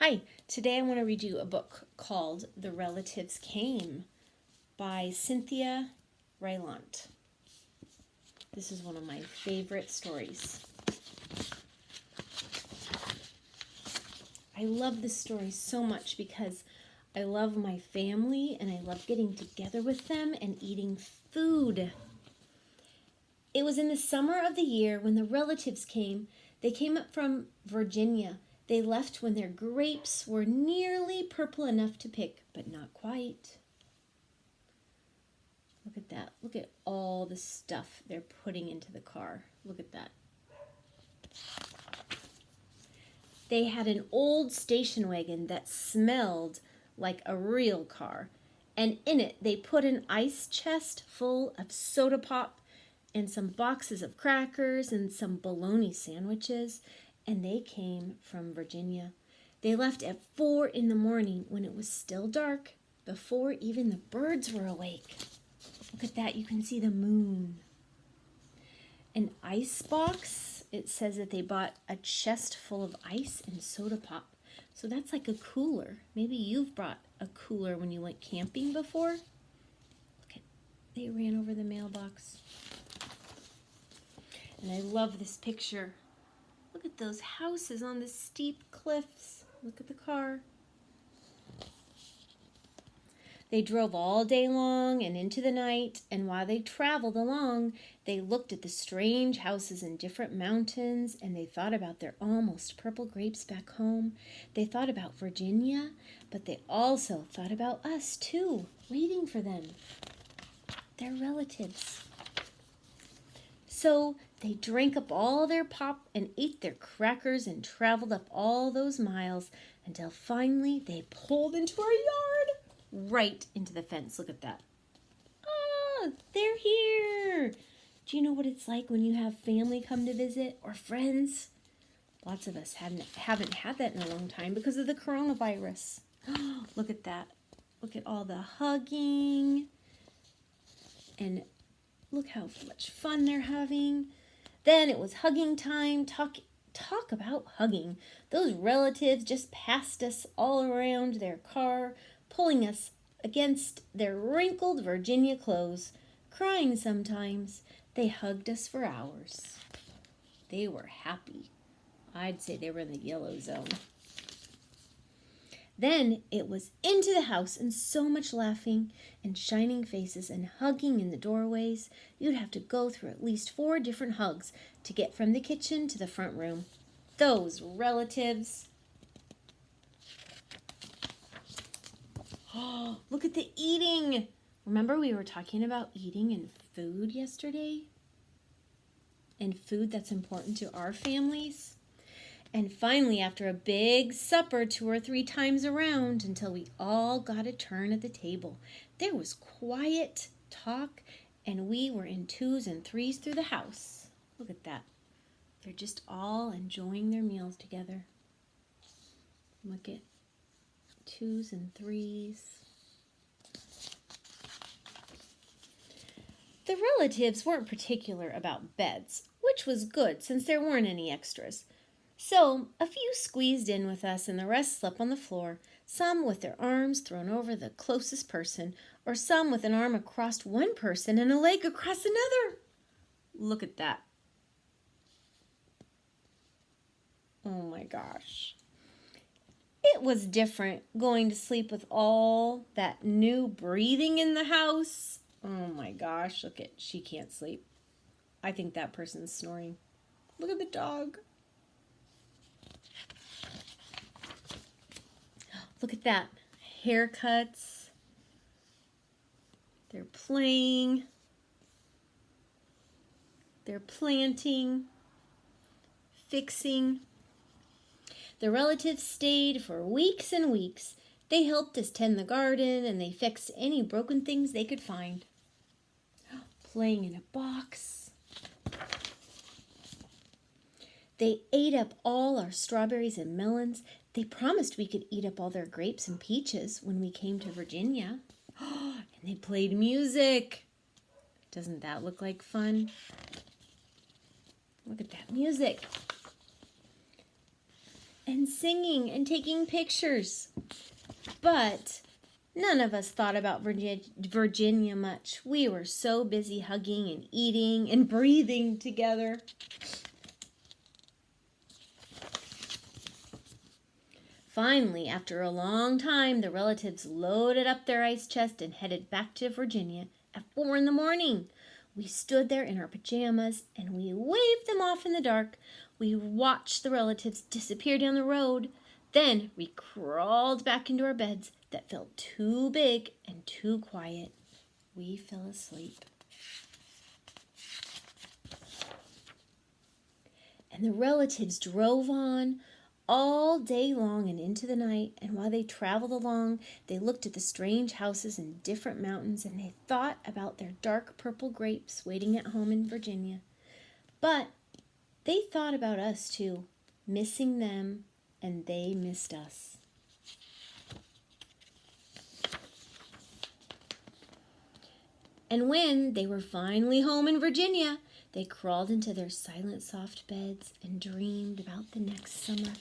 Hi, today I want to read you a book called The Relatives Came by Cynthia Rylant. This is one of my favorite stories. I love this story so much because I love my family and I love getting together with them and eating food. It was in the summer of the year when the relatives came. They came up from Virginia. They left when their grapes were nearly purple enough to pick, but not quite. Look at that. Look at all the stuff they're putting into the car. Look at that. They had an old station wagon that smelled like a real car, and in it they put an ice chest full of soda pop and some boxes of crackers and some bologna sandwiches, and they came from Virginia. They left at 4 in the morning when it was still dark, before even the birds were awake. Look at that, you can see the moon. An ice box, it says that they bought a chest full of ice and soda pop. So that's like a cooler. Maybe you've brought a cooler when you went camping before. Look at, they ran over the mailbox. And I love this picture. Look at those houses on the steep cliffs. Look at the car. They drove all day long and into the night, and while they traveled along, they looked at the strange houses in different mountains, and they thought about their almost purple grapes back home. They thought about Virginia, but they also thought about us, too, waiting for them. Their relatives. So they drank up all their pop and ate their crackers and traveled up all those miles until finally they pulled into our yard, right into the fence. Look at that. Ah, they're here. Do you know what it's like when you have family come to visit or friends? Lots of us haven't had that in a long time because of the coronavirus. Look at that. Look at all the hugging. And look how much fun they're having. Then it was hugging time. Talk about hugging. Those relatives just passed us all around their car, pulling us against their wrinkled Virginia clothes, crying sometimes. They hugged us for hours. They were happy. I'd say they were in the yellow zone. Then it was into the house and so much laughing and shining faces and hugging in the doorways. You'd have to go through at least 4 different hugs to get from the kitchen to the front room. Those relatives. Oh, look at the eating. Remember we were talking about eating and food yesterday? And food that's important to our families? And finally, after a big supper 2 or 3 times around until we all got a turn at the table, there was quiet talk and we were in 2s and 3s through the house. Look at that. They're just all enjoying their meals together. Look at 2s and 3s. The relatives weren't particular about beds, which was good since there weren't any extras. So, a few squeezed in with us and the rest slept on the floor, some with their arms thrown over the closest person, or some with an arm across one person and a leg across another. Look at that. Oh my gosh. It was different going to sleep with all that new breathing in the house. Oh my gosh, look at, she can't sleep. I think that person's snoring. Look at the dog. Look at that. Haircuts. They're playing. They're planting. Fixing. The relatives stayed for weeks and weeks. They helped us tend the garden and they fixed any broken things they could find. Playing in a box. They ate up all our strawberries and melons. They promised we could eat up all their grapes and peaches when we came to Virginia. And they played music. Doesn't that look like fun? Look at that music. and singing and taking pictures. But none of us thought about Virginia much. We were so busy hugging and eating and breathing together. Finally, after a long time, the relatives loaded up their ice chest and headed back to Virginia at 4 a.m. We stood there in our pajamas and we waved them off in the dark. We watched the relatives disappear down the road. Then we crawled back into our beds that felt too big and too quiet. We fell asleep. And the relatives drove on all day long and into the night, and while they traveled along, they looked at the strange houses in different mountains, and they thought about their dark purple grapes waiting at home in Virginia. But they thought about us too, missing them, and they missed us. And when they were finally home in Virginia, they crawled into their silent, soft beds and dreamed about the next summer.